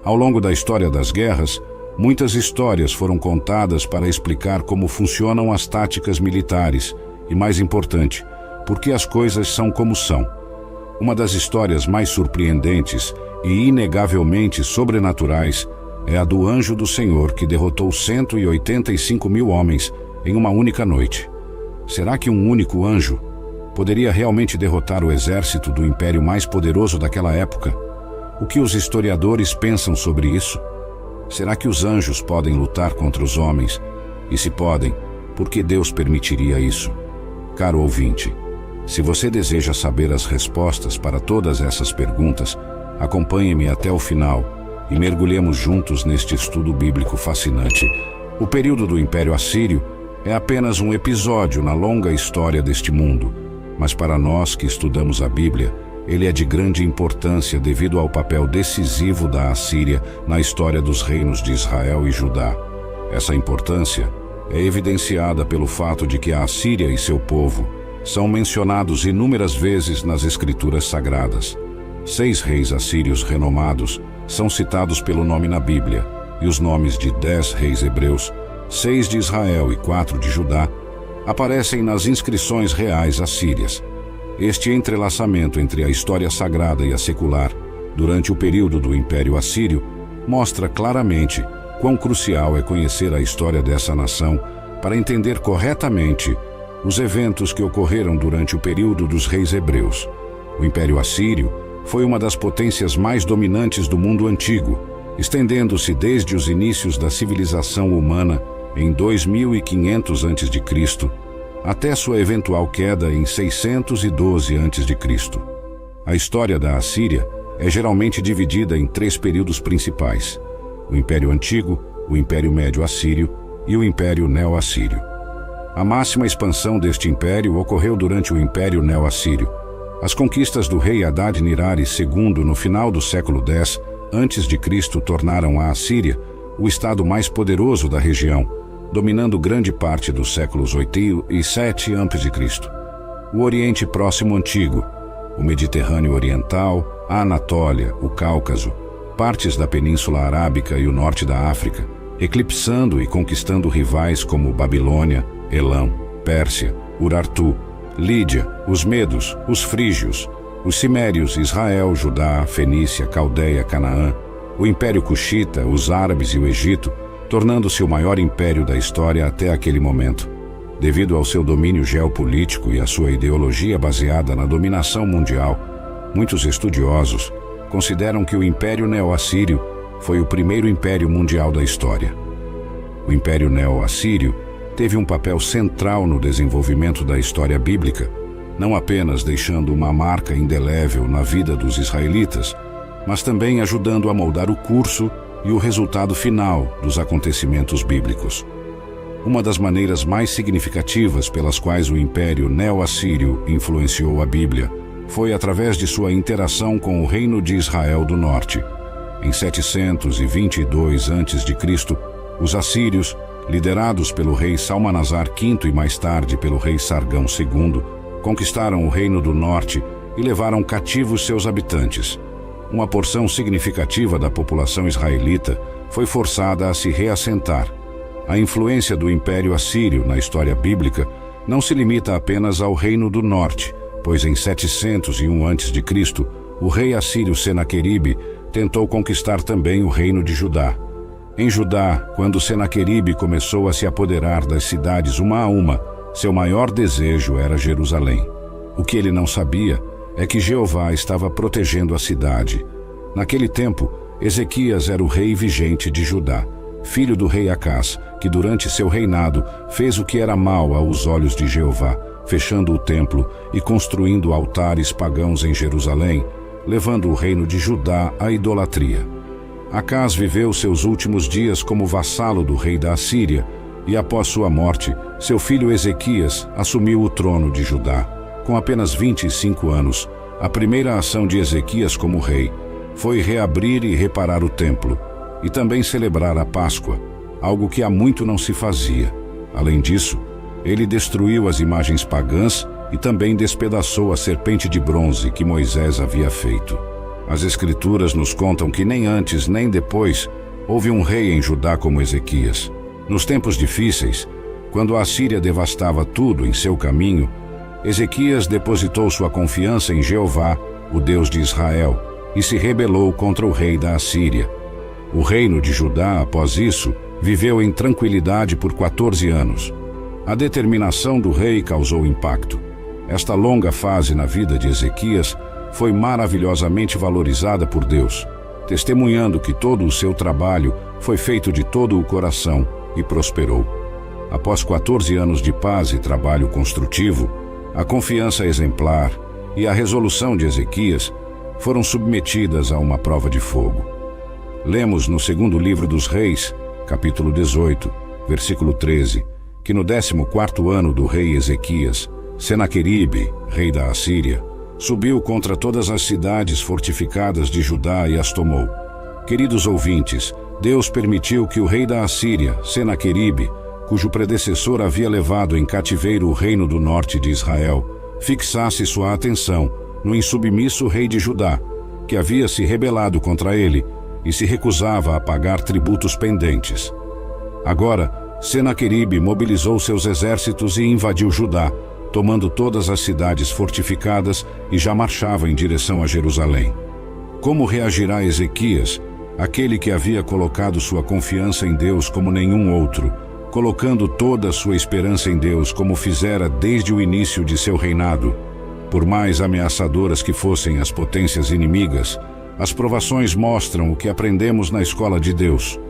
Ao longo da história das guerras, muitas histórias foram contadas para explicar como funcionam as táticas militares e, mais importante, por que as coisas são como são. Uma das histórias mais surpreendentes e inegavelmente sobrenaturais é a do anjo do Senhor que derrotou 185 mil homens em uma única noite. Será que um único anjo poderia realmente derrotar o exército do império mais poderoso daquela época? O que os historiadores pensam sobre isso? Será que os anjos podem lutar contra os homens? E se podem, por que Deus permitiria isso? Caro ouvinte, se você deseja saber as respostas para todas essas perguntas, acompanhe-me até o final e mergulhemos juntos neste estudo bíblico fascinante. O período do Império Assírio é apenas um episódio na longa história deste mundo, mas para nós que estudamos a Bíblia, ele é de grande importância devido ao papel decisivo da Assíria na história dos reinos de Israel e Judá. Essa importância é evidenciada pelo fato de que a Assíria e seu povo são mencionados inúmeras vezes nas Escrituras Sagradas. 6 reis assírios renomados são citados pelo nome na Bíblia, e os nomes de 10 reis hebreus, 6 de Israel e 4 de Judá, aparecem nas inscrições reais assírias. Este entrelaçamento entre a história sagrada e a secular, durante o período do Império Assírio, mostra claramente quão crucial é conhecer a história dessa nação para entender corretamente os eventos que ocorreram durante o período dos reis hebreus. O Império Assírio foi uma das potências mais dominantes do mundo antigo, estendendo-se desde os inícios da civilização humana em 2500 a.C., até sua eventual queda em 612 a.C. A história da Assíria é geralmente dividida em 3 períodos principais: o Império Antigo, o Império Médio Assírio e o Império Neo-Assírio. A máxima expansão deste império ocorreu durante o Império Neo-Assírio. As conquistas do rei Adad-Nirari II no final do século X a.C. tornaram a Assíria o estado mais poderoso da região, dominando grande parte dos séculos 8 e 7 a.C. O Oriente Próximo Antigo, o Mediterrâneo Oriental, a Anatólia, o Cáucaso, partes da Península Arábica e o norte da África, eclipsando e conquistando rivais como Babilônia, Elão, Pérsia, Urartu, Lídia, os Medos, os Frígios, os Cimérios, Israel, Judá, Fenícia, Caldeia, Canaã, o Império Cuxita, os árabes e o Egito, tornando-se o maior império da história até aquele momento. Devido ao seu domínio geopolítico e à sua ideologia baseada na dominação mundial, muitos estudiosos consideram que o Império Neo-Assírio foi o primeiro império mundial da história. O Império Neo-Assírio teve um papel central no desenvolvimento da história bíblica, não apenas deixando uma marca indelével na vida dos israelitas, mas também ajudando a moldar o curso e o resultado final dos acontecimentos bíblicos. Uma das maneiras mais significativas pelas quais o Império Neo-Assírio influenciou a Bíblia foi através de sua interação com o Reino de Israel do Norte. Em 722 a.C., os assírios, liderados pelo rei Salmanasar V e mais tarde pelo rei Sargão II, conquistaram o Reino do Norte e levaram cativos seus habitantes. Uma porção significativa da população israelita foi forçada a se reassentar. A influência do Império Assírio na história bíblica não se limita apenas ao Reino do Norte, pois em 701 a.C., o rei assírio Senaqueribe tentou conquistar também o Reino de Judá. Em Judá, quando Senaqueribe começou a se apoderar das cidades uma a uma, seu maior desejo era Jerusalém. O que ele não sabia é que Jeová estava protegendo a cidade. Naquele tempo, Ezequias era o rei vigente de Judá, filho do rei Acás, que durante seu reinado fez o que era mal aos olhos de Jeová, fechando o templo e construindo altares pagãos em Jerusalém, levando o reino de Judá à idolatria. Acás viveu seus últimos dias como vassalo do rei da Assíria, e após sua morte, seu filho Ezequias assumiu o trono de Judá. Com apenas 25 anos, a primeira ação de Ezequias como rei foi reabrir e reparar o templo, e também celebrar a Páscoa, algo que há muito não se fazia. Além disso, ele destruiu as imagens pagãs e também despedaçou a serpente de bronze que Moisés havia feito. As Escrituras nos contam que nem antes nem depois houve um rei em Judá como Ezequias. Nos tempos difíceis, quando a Assíria devastava tudo em seu caminho, Ezequias depositou sua confiança em Jeová, o Deus de Israel, e se rebelou contra o rei da Assíria. O reino de Judá, após isso, viveu em tranquilidade por 14 anos. A determinação do rei causou impacto. Esta longa fase na vida de Ezequias foi maravilhosamente valorizada por Deus, testemunhando que todo o seu trabalho foi feito de todo o coração e prosperou. Após 14 anos de paz e trabalho construtivo, a confiança exemplar e a resolução de Ezequias foram submetidas a uma prova de fogo. Lemos no segundo livro dos Reis, capítulo 18, versículo 13, que no 14º ano do rei Ezequias, Senaqueribe, rei da Assíria, subiu contra todas as cidades fortificadas de Judá e as tomou. Queridos ouvintes, Deus permitiu que o rei da Assíria, Senaqueribe, cujo predecessor havia levado em cativeiro o reino do norte de Israel, fixasse sua atenção no insubmisso rei de Judá, que havia se rebelado contra ele e se recusava a pagar tributos pendentes. Agora, Senaqueribe mobilizou seus exércitos e invadiu Judá, tomando todas as cidades fortificadas, e já marchava em direção a Jerusalém. Como reagirá Ezequias, aquele que havia colocado sua confiança em Deus como nenhum outro, colocando toda a sua esperança em Deus como fizera desde o início de seu reinado? Por mais ameaçadoras que fossem as potências inimigas, as provações mostram o que aprendemos na escola de Deus.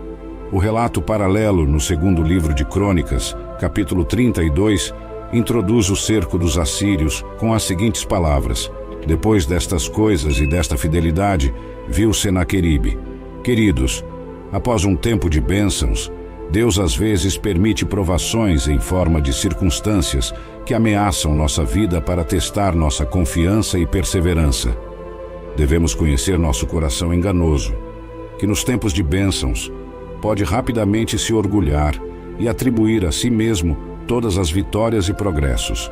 O relato paralelo no segundo livro de Crônicas, capítulo 32, introduz o cerco dos assírios com as seguintes palavras: depois destas coisas e desta fidelidade, viu Senaqueribe. Queridos, após um tempo de bênçãos, Deus às vezes permite provações em forma de circunstâncias que ameaçam nossa vida para testar nossa confiança e perseverança. Devemos conhecer nosso coração enganoso, que nos tempos de bênçãos pode rapidamente se orgulhar e atribuir a si mesmo todas as vitórias e progressos.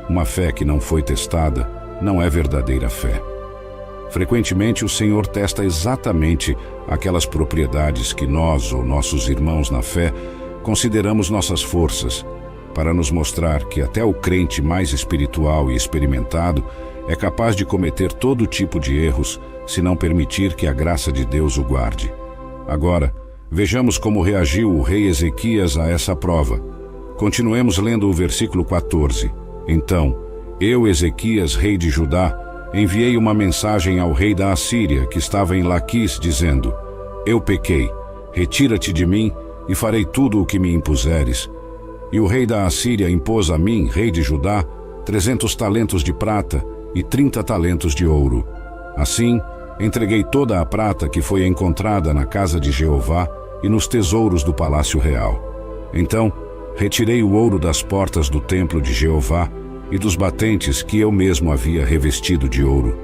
Uma fé que não foi testada não é verdadeira fé. Frequentemente o Senhor testa exatamente aquelas propriedades que nós ou nossos irmãos na fé consideramos nossas forças, para nos mostrar que até o crente mais espiritual e experimentado é capaz de cometer todo tipo de erros se não permitir que a graça de Deus o guarde. Agora, vejamos como reagiu o rei Ezequias a essa prova. Continuemos lendo o versículo 14. Então, eu, Ezequias, rei de Judá, enviei uma mensagem ao rei da Assíria, que estava em Laquis, dizendo: eu pequei, retira-te de mim, e farei tudo o que me impuseres. E o rei da Assíria impôs a mim, rei de Judá, 300 talentos de prata e 30 talentos de ouro. Assim, entreguei toda a prata que foi encontrada na casa de Jeová e nos tesouros do palácio real. Então, retirei o ouro das portas do templo de Jeová e dos batentes que eu mesmo havia revestido de ouro,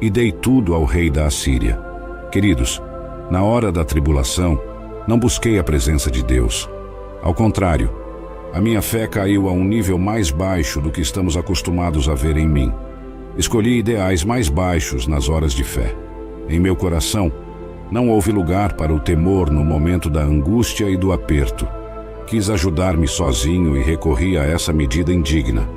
e dei tudo ao rei da Assíria. Queridos, na hora da tribulação, não busquei a presença de Deus. Ao contrário, a minha fé caiu a um nível mais baixo do que estamos acostumados a ver em mim. Escolhi ideais mais baixos nas horas de fé. Em meu coração, não houve lugar para o temor no momento da angústia e do aperto. Quis ajudar-me sozinho e recorri a essa medida indigna.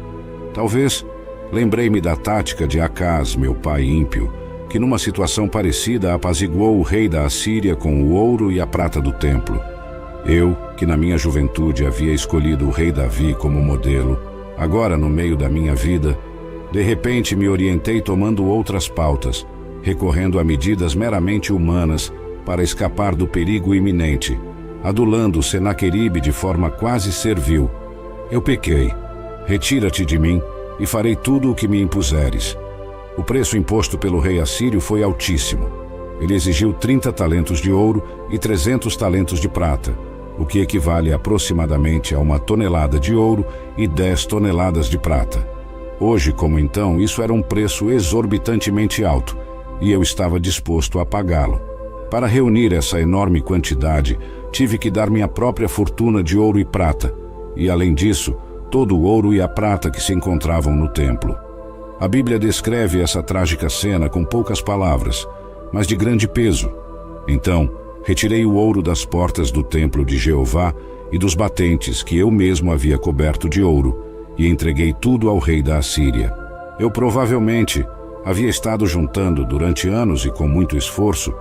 Talvez lembrei-me da tática de Acaz, meu pai ímpio, que numa situação parecida apaziguou o rei da Assíria com o ouro e a prata do templo. Eu, que na minha juventude havia escolhido o rei Davi como modelo, agora no meio da minha vida, de repente me orientei tomando outras pautas, recorrendo a medidas meramente humanas para escapar do perigo iminente, adulando Senaqueribe de forma quase servil. Eu pequei, retira-te de mim e farei tudo o que me impuseres. O preço imposto pelo rei assírio foi altíssimo. Ele exigiu 30 talentos de ouro e 300 talentos de prata, o que equivale aproximadamente a 1 tonelada de ouro e 10 toneladas de prata. Hoje, como então, isso era um preço exorbitantemente alto, e eu estava disposto a pagá-lo. Para reunir essa enorme quantidade, tive que dar minha própria fortuna de ouro e prata, e além disso, todo o ouro e a prata que se encontravam no templo. A Bíblia descreve essa trágica cena com poucas palavras, mas de grande peso. Então, retirei o ouro das portas do templo de Jeová e dos batentes que eu mesmo havia coberto de ouro, e entreguei tudo ao rei da Assíria. Eu provavelmente havia estado juntando durante anos e com muito esforço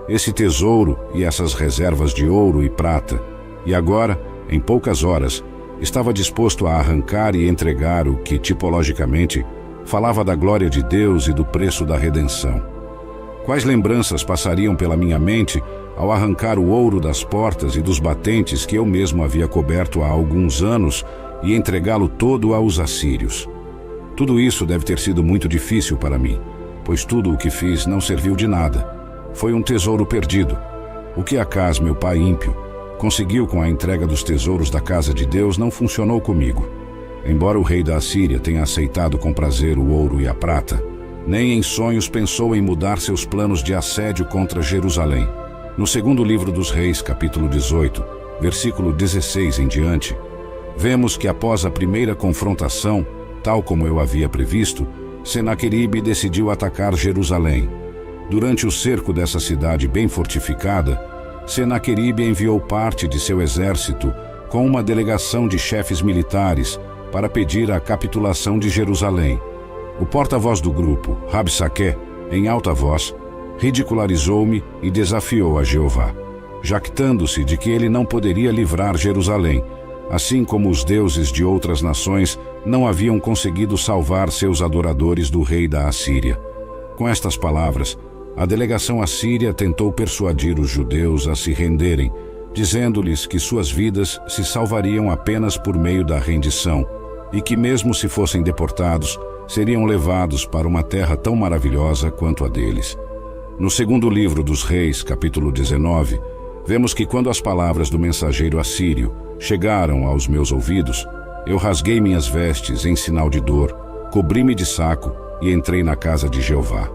esse tesouro e essas reservas de ouro e prata, e agora, em poucas horas, estava disposto a arrancar e entregar o que, tipologicamente, falava da glória de Deus e do preço da redenção. Quais lembranças passariam pela minha mente ao arrancar o ouro das portas e dos batentes que eu mesmo havia coberto há alguns anos e entregá-lo todo aos assírios? Tudo isso deve ter sido muito difícil para mim, pois tudo o que fiz não serviu de nada. Foi um tesouro perdido. O que Acaz, meu pai ímpio, conseguiu com a entrega dos tesouros da casa de Deus não funcionou comigo. Embora o rei da Assíria tenha aceitado com prazer o ouro e a prata, nem em sonhos pensou em mudar seus planos de assédio contra Jerusalém. No segundo livro dos Reis, capítulo 18, versículo 16 em diante, vemos que após a primeira confrontação, tal como eu havia previsto, Senaqueribe decidiu atacar Jerusalém. Durante o cerco dessa cidade bem fortificada, Senaqueribe enviou parte de seu exército com uma delegação de chefes militares para pedir a capitulação de Jerusalém. O porta-voz do grupo, Rabsaqué, em alta voz, ridicularizou-me e desafiou a Jeová, jactando-se de que ele não poderia livrar Jerusalém, assim como os deuses de outras nações não haviam conseguido salvar seus adoradores do rei da Assíria. Com estas palavras, a delegação assíria tentou persuadir os judeus a se renderem, dizendo-lhes que suas vidas se salvariam apenas por meio da rendição e que, mesmo se fossem deportados, seriam levados para uma terra tão maravilhosa quanto a deles. No segundo livro dos Reis, capítulo 19, vemos que quando as palavras do mensageiro assírio chegaram aos meus ouvidos, eu rasguei minhas vestes em sinal de dor, cobri-me de saco e entrei na casa de Jeová.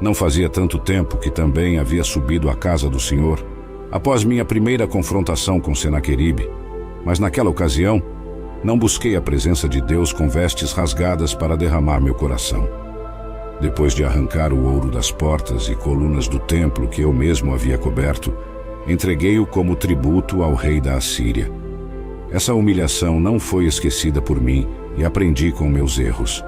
Não fazia tanto tempo que também havia subido à casa do Senhor, após minha primeira confrontação com Senaqueribe, mas naquela ocasião não busquei a presença de Deus com vestes rasgadas para derramar meu coração. Depois de arrancar o ouro das portas e colunas do templo que eu mesmo havia coberto, entreguei-o como tributo ao rei da Assíria. Essa humilhação não foi esquecida por mim e aprendi com meus erros.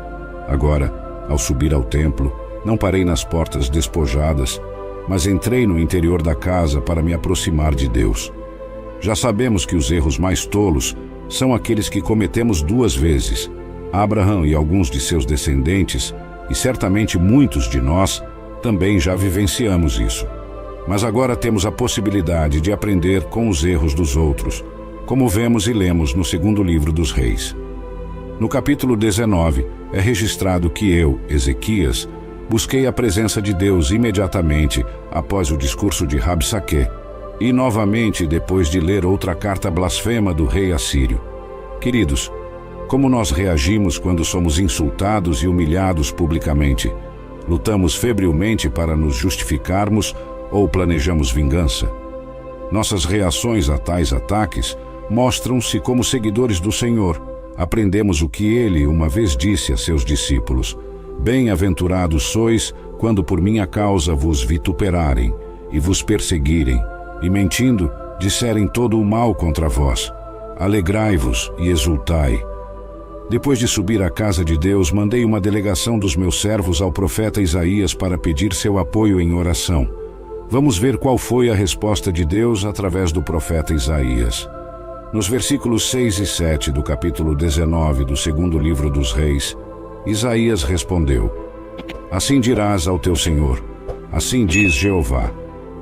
Agora, ao subir ao templo, não parei nas portas despojadas, mas entrei no interior da casa para me aproximar de Deus. Já sabemos que os erros mais tolos são aqueles que cometemos duas vezes. Abraão e alguns de seus descendentes, e certamente muitos de nós, também já vivenciamos isso. Mas agora temos a possibilidade de aprender com os erros dos outros, como vemos e lemos no segundo livro dos Reis. No capítulo 19, é registrado que eu, Ezequias, busquei a presença de Deus imediatamente após o discurso de Rabsaqué, e novamente depois de ler outra carta blasfema do rei assírio. Queridos, como nós reagimos quando somos insultados e humilhados publicamente? Lutamos febrilmente para nos justificarmos ou planejamos vingança? Nossas reações a tais ataques mostram-se como seguidores do Senhor. Aprendemos o que ele uma vez disse a seus discípulos: Bem-aventurados sois quando por minha causa vos vituperarem e vos perseguirem, e mentindo disserem todo o mal contra vós. Alegrai-vos e exultai. Depois de subir à casa de Deus, mandei uma delegação dos meus servos ao profeta Isaías para pedir seu apoio em oração. Vamos ver qual foi a resposta de Deus através do profeta Isaías. Nos versículos 6 e 7 do capítulo 19 do segundo livro dos Reis, Isaías respondeu: Assim dirás ao teu Senhor, assim diz Jeová: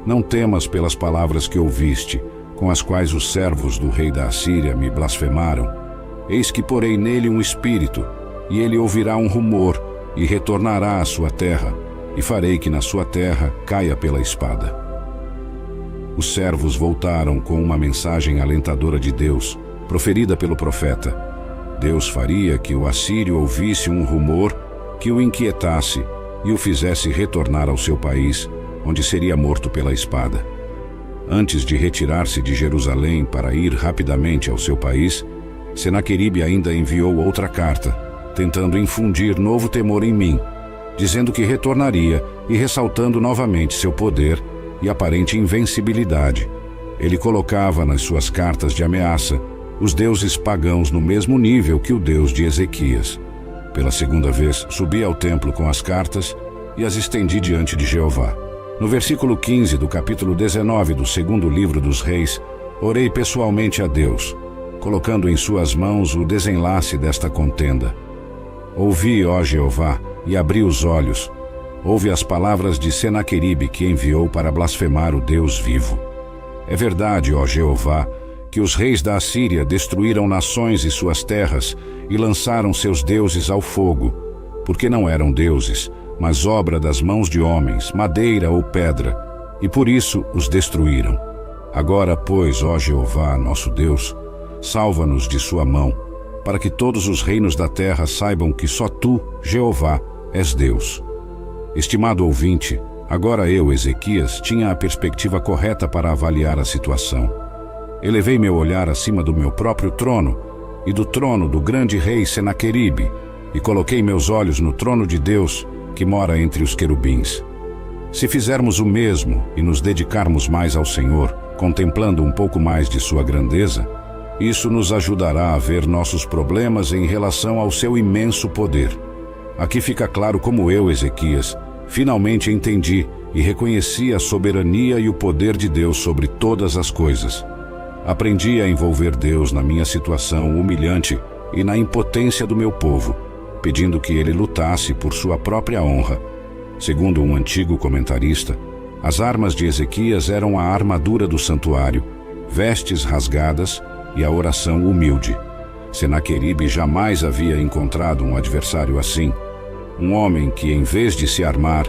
Não temas pelas palavras que ouviste, com as quais os servos do rei da Assíria me blasfemaram. Eis que porei nele um espírito, e ele ouvirá um rumor, e retornará à sua terra, e farei que na sua terra caia pela espada. Os servos voltaram com uma mensagem alentadora de Deus, proferida pelo profeta. Deus faria que o assírio ouvisse um rumor que o inquietasse e o fizesse retornar ao seu país, onde seria morto pela espada. Antes de retirar-se de Jerusalém para ir rapidamente ao seu país, Senaqueribe ainda enviou outra carta, tentando infundir novo temor em mim, dizendo que retornaria e ressaltando novamente seu poder e aparente invencibilidade. Ele colocava nas suas cartas de ameaça os deuses pagãos no mesmo nível que o Deus de Ezequias. Pela segunda vez, subi ao templo com as cartas e as estendi diante de Jeová. No versículo 15 do capítulo 19 do segundo livro dos Reis, orei pessoalmente a Deus, colocando em suas mãos o desenlace desta contenda. Ouvi, ó Jeová, e abri os olhos. Ouve as palavras de Senaqueribe, que enviou para blasfemar o Deus vivo. É verdade, ó Jeová, que os reis da Assíria destruíram nações e suas terras e lançaram seus deuses ao fogo, porque não eram deuses, mas obra das mãos de homens, madeira ou pedra, e por isso os destruíram. Agora, pois, ó Jeová, nosso Deus, salva-nos de sua mão, para que todos os reinos da terra saibam que só tu, Jeová, és Deus. Estimado ouvinte, agora eu, Ezequias, tinha a perspectiva correta para avaliar a situação. Elevei meu olhar acima do meu próprio trono e do trono do grande rei Senaqueribe e coloquei meus olhos no trono de Deus, que mora entre os querubins. Se fizermos o mesmo e nos dedicarmos mais ao Senhor, contemplando um pouco mais de sua grandeza, isso nos ajudará a ver nossos problemas em relação ao seu imenso poder. Aqui fica claro como eu, Ezequias, finalmente entendi e reconheci a soberania e o poder de Deus sobre todas as coisas. Aprendi a envolver Deus na minha situação humilhante e na impotência do meu povo, pedindo que ele lutasse por sua própria honra. Segundo um antigo comentarista, as armas de Ezequias eram a armadura do santuário, vestes rasgadas e a oração humilde. Senaqueribe jamais havia encontrado um adversário assim, um homem que, em vez de se armar,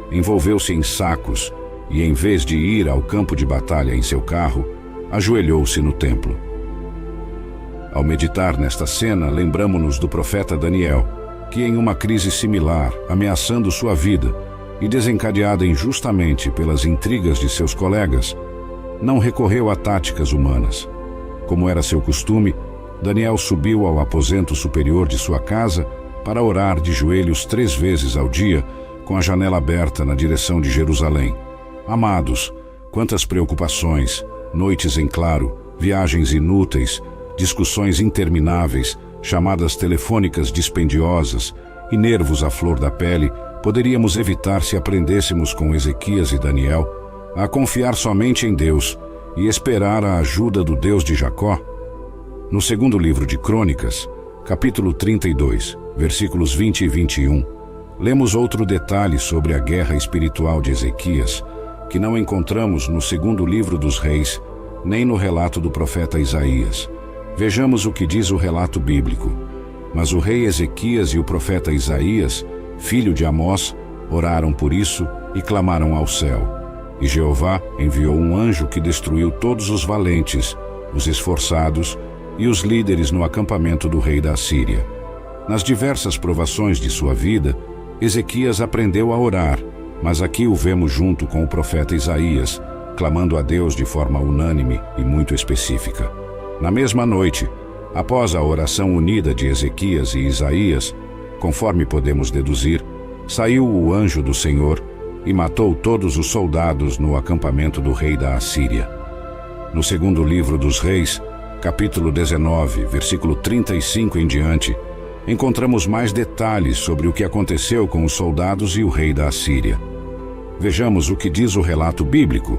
envolveu-se em sacos e, em vez de ir ao campo de batalha em seu carro, ajoelhou-se no templo. Ao meditar nesta cena, lembramo-nos do profeta Daniel, que em uma crise similar, ameaçando sua vida e desencadeada injustamente pelas intrigas de seus colegas, não recorreu a táticas humanas. Como era seu costume, Daniel subiu ao aposento superior de sua casa para orar de joelhos 3 vezes ao dia, com a janela aberta na direção de Jerusalém. Amados, quantas preocupações, noites em claro, viagens inúteis, discussões intermináveis, chamadas telefônicas dispendiosas e nervos à flor da pele poderíamos evitar se aprendêssemos com Ezequias e Daniel a confiar somente em Deus e esperar a ajuda do Deus de Jacó. No segundo livro de Crônicas, capítulo 32, versículos 20 e 21, lemos outro detalhe sobre a guerra espiritual de Ezequias, que não encontramos no segundo livro dos Reis, nem no relato do profeta Isaías. Vejamos o que diz o relato bíblico. Mas o rei Ezequias e o profeta Isaías, filho de Amós, oraram por isso e clamaram ao céu. E Jeová enviou um anjo que destruiu todos os valentes, os esforçados e os líderes no acampamento do rei da Assíria. Nas diversas provações de sua vida, Ezequias aprendeu a orar, mas aqui o vemos junto com o profeta Isaías, clamando a Deus de forma unânime e muito específica. Na mesma noite, após a oração unida de Ezequias e Isaías, conforme podemos deduzir, saiu o anjo do Senhor e matou todos os soldados no acampamento do rei da Assíria. No segundo livro dos Reis, capítulo 19, versículo 35 em diante, encontramos mais detalhes sobre o que aconteceu com os soldados e o rei da Assíria. Vejamos o que diz o relato bíblico.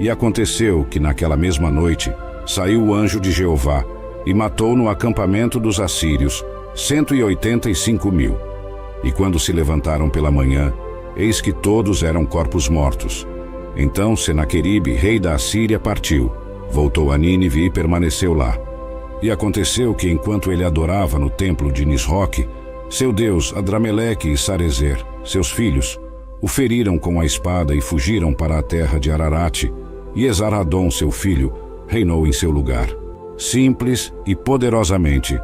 E aconteceu que naquela mesma noite saiu o anjo de Jeová e matou no acampamento dos assírios 185.000. E quando se levantaram pela manhã, eis que todos eram corpos mortos. Então Senaqueribe, rei da Assíria, partiu, voltou a Nínive e permaneceu lá. E aconteceu que enquanto ele adorava no templo de Nisroque, seu deus Adrameleque e Sarezer, seus filhos, o feriram com a espada e fugiram para a terra de Ararate, e Esarhadon, seu filho, reinou em seu lugar. Simples e poderosamente,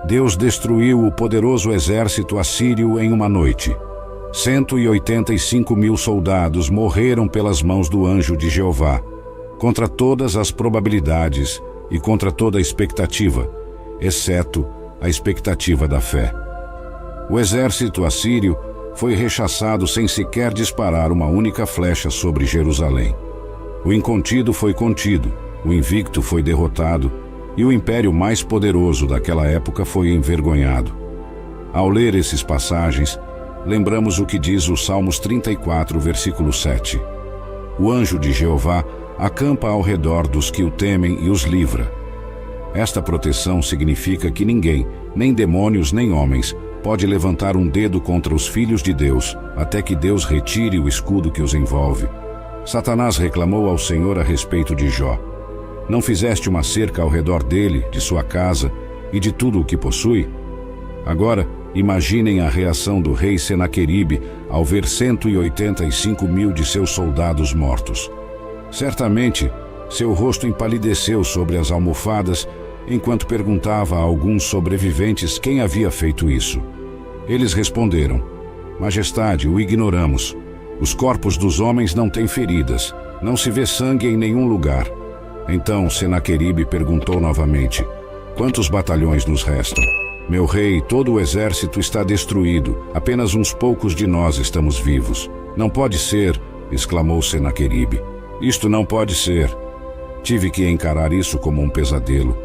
Deus destruiu o poderoso exército assírio em uma noite. 185.000 soldados morreram pelas mãos do anjo de Jeová, contra todas as probabilidades e contra toda a expectativa, exceto a expectativa da fé. O exército assírio foi rechaçado sem sequer disparar uma única flecha sobre Jerusalém. O incontido foi contido, o invicto foi derrotado, e o império mais poderoso daquela época foi envergonhado. Ao ler esses passagens, lembramos o que diz o Salmos 34, versículo 7. O anjo de Jeová acampa ao redor dos que o temem e os livra. Esta proteção significa que ninguém, nem demônios nem homens, pode levantar um dedo contra os filhos de Deus, até que Deus retire o escudo que os envolve. Satanás reclamou ao Senhor a respeito de Jó. Não fizeste uma cerca ao redor dele, de sua casa e de tudo o que possui? Agora, imaginem a reação do rei Senaqueribe ao ver 185 mil de seus soldados mortos. Certamente, seu rosto empalideceu sobre as almofadas enquanto perguntava a alguns sobreviventes quem havia feito isso. Eles responderam: Majestade, o ignoramos. Os corpos dos homens não têm feridas, não se vê sangue em nenhum lugar. Então Senaqueribe perguntou novamente: Quantos batalhões nos restam? Meu rei, todo o exército está destruído, apenas uns poucos de nós estamos vivos. Não pode ser, exclamou Senaqueribe. Isto não pode ser. Tive que encarar isso como um pesadelo.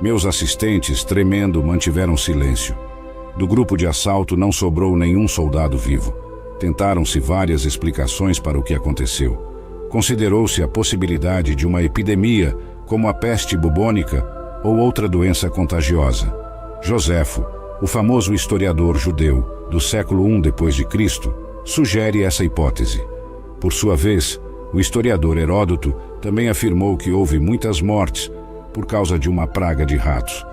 Meus assistentes, tremendo, mantiveram silêncio. Do grupo de assalto não sobrou nenhum soldado vivo. Tentaram-se várias explicações para o que aconteceu. Considerou-se a possibilidade de uma epidemia, como a peste bubônica ou outra doença contagiosa. Joséfo, o famoso historiador judeu do século I d.C., sugere essa hipótese. Por sua vez, o historiador Heródoto também afirmou que houve muitas mortes por causa de uma praga de ratos.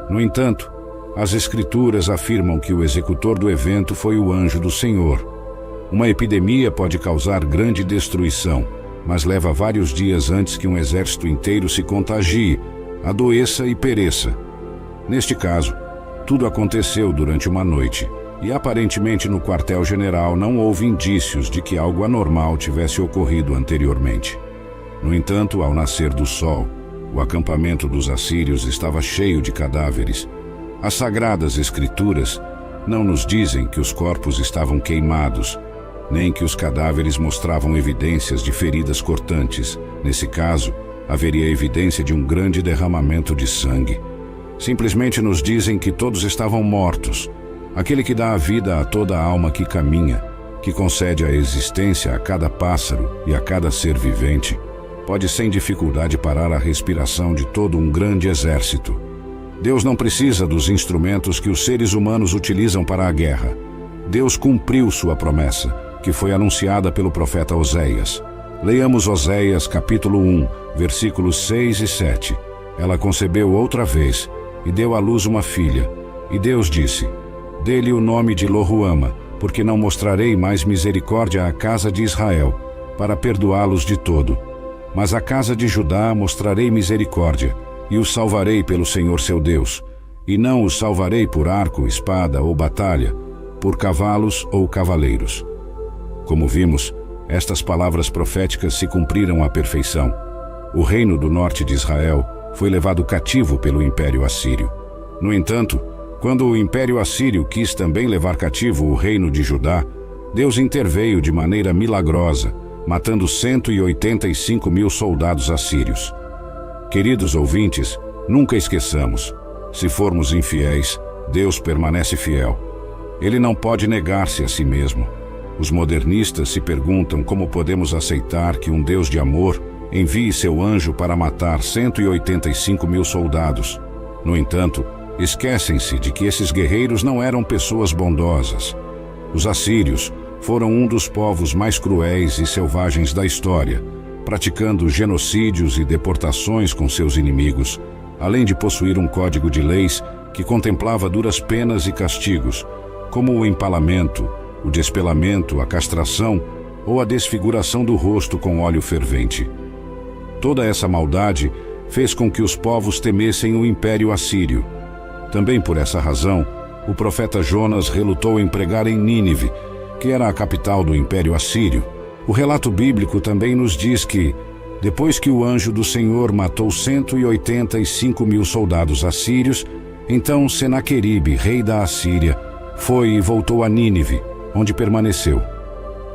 No entanto, as escrituras afirmam que o executor do evento foi o anjo do Senhor. Uma epidemia pode causar grande destruição, mas leva vários dias antes que um exército inteiro se contagie, adoeça e pereça. Neste caso, tudo aconteceu durante uma noite, e aparentemente no quartel-general não houve indícios de que algo anormal tivesse ocorrido anteriormente. No entanto, ao nascer do sol, o acampamento dos assírios estava cheio de cadáveres. As sagradas escrituras não nos dizem que os corpos estavam queimados, nem que os cadáveres mostravam evidências de feridas cortantes. Nesse caso, haveria evidência de um grande derramamento de sangue. Simplesmente nos dizem que todos estavam mortos. Aquele que dá a vida a toda alma que caminha, que concede a existência a cada pássaro e a cada ser vivente, pode sem dificuldade parar a respiração de todo um grande exército. Deus não precisa dos instrumentos que os seres humanos utilizam para a guerra. Deus cumpriu sua promessa, que foi anunciada pelo profeta Oséias. Leiamos Oséias capítulo 1, versículos 6 e 7. Ela concebeu outra vez e deu à luz uma filha. E Deus disse: Dê-lhe o nome de Loruama, porque não mostrarei mais misericórdia à casa de Israel, para perdoá-los de todo. Mas à casa de Judá mostrarei misericórdia, e os salvarei pelo Senhor seu Deus. E não os salvarei por arco, espada ou batalha, por cavalos ou cavaleiros. Como vimos, estas palavras proféticas se cumpriram à perfeição. O reino do norte de Israel foi levado cativo pelo Império Assírio. No entanto, quando o Império Assírio quis também levar cativo o reino de Judá, Deus interveio de maneira milagrosa, matando 185 mil soldados assírios. Queridos ouvintes, nunca esqueçamos: se formos infiéis, Deus permanece fiel. Ele não pode negar-se a si mesmo. Os modernistas se perguntam como podemos aceitar que um Deus de amor envie seu anjo para matar 185 mil soldados. No entanto, esquecem-se de que esses guerreiros não eram pessoas bondosas. Os assírios foram um dos povos mais cruéis e selvagens da história, praticando genocídios e deportações com seus inimigos, além de possuir um código de leis que contemplava duras penas e castigos, como o empalamento, o despelamento, a castração ou a desfiguração do rosto com óleo fervente. Toda essa maldade fez com que os povos temessem o Império Assírio. Também por essa razão, o profeta Jonas relutou em pregar em Nínive, que era a capital do Império Assírio. O relato bíblico também nos diz que, depois que o anjo do Senhor matou 185 mil soldados assírios, então Senaqueribe, rei da Assíria, foi e voltou a Nínive, onde permaneceu.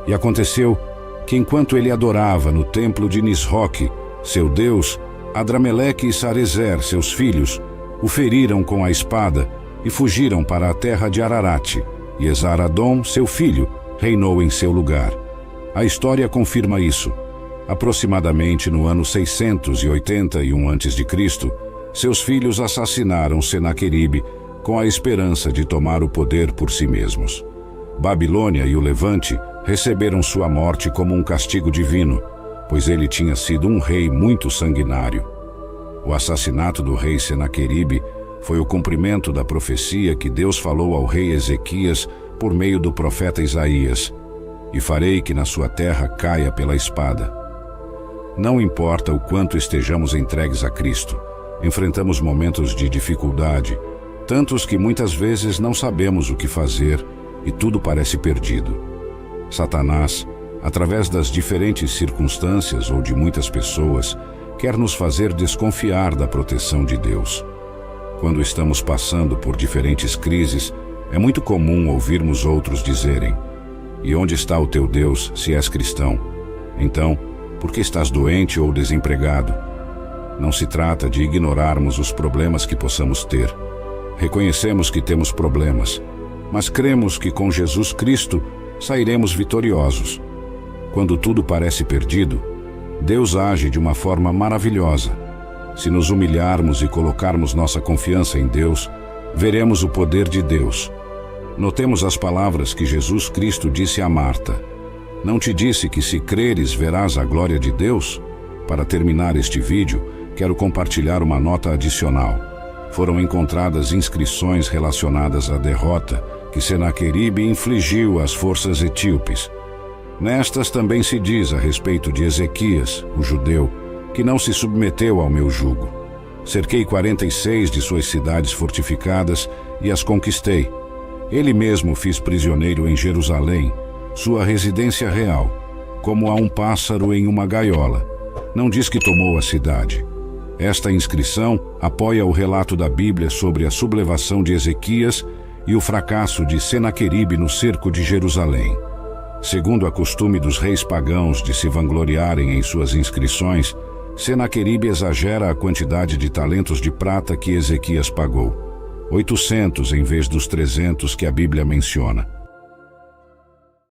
E aconteceu que, enquanto ele adorava no templo de Nisroque, seu deus, Adrameleque e Sarezer, seus filhos, o feriram com a espada e fugiram para a terra de Ararate, e Esar-Adom, seu filho, reinou em seu lugar. A história confirma isso. Aproximadamente no ano 681 a.C., seus filhos assassinaram Senaqueribe com a esperança de tomar o poder por si mesmos. Babilônia e o Levante receberam sua morte como um castigo divino, pois ele tinha sido um rei muito sanguinário. O assassinato do rei Senaqueribe foi o cumprimento da profecia que Deus falou ao rei Ezequias por meio do profeta Isaías: "E farei que na sua terra caia pela espada." Não importa o quanto estejamos entregues a Cristo, enfrentamos momentos de dificuldade, tantos que muitas vezes não sabemos o que fazer e tudo parece perdido. Satanás, através das diferentes circunstâncias ou de muitas pessoas, quer nos fazer desconfiar da proteção de Deus. Quando estamos passando por diferentes crises, é muito comum ouvirmos outros dizerem: "E onde está o teu Deus, se és cristão? Então, por que estás doente ou desempregado?" Não se trata de ignorarmos os problemas que possamos ter. Reconhecemos que temos problemas, mas cremos que com Jesus Cristo sairemos vitoriosos. Quando tudo parece perdido, Deus age de uma forma maravilhosa. Se nos humilharmos e colocarmos nossa confiança em Deus, veremos o poder de Deus. Notemos as palavras que Jesus Cristo disse a Marta: "Não te disse que se creres verás a glória de Deus?" Para terminar este vídeo, quero compartilhar uma nota adicional. Foram encontradas inscrições relacionadas à derrota que Senaqueribe infligiu às forças etíopes. Nestas também se diz a respeito de Ezequias, o judeu, que não se submeteu ao meu jugo. Cerquei 46 de suas cidades fortificadas e as conquistei. Ele mesmo fiz prisioneiro em Jerusalém, sua residência real, como a um pássaro em uma gaiola. Não diz que tomou a cidade. Esta inscrição apoia o relato da Bíblia sobre a sublevação de Ezequias e o fracasso de Senaqueribe no cerco de Jerusalém. Segundo a costume dos reis pagãos de se vangloriarem em suas inscrições, Senaqueribe exagera a quantidade de talentos de prata que Ezequias pagou: 800 em vez dos 300 que a Bíblia menciona.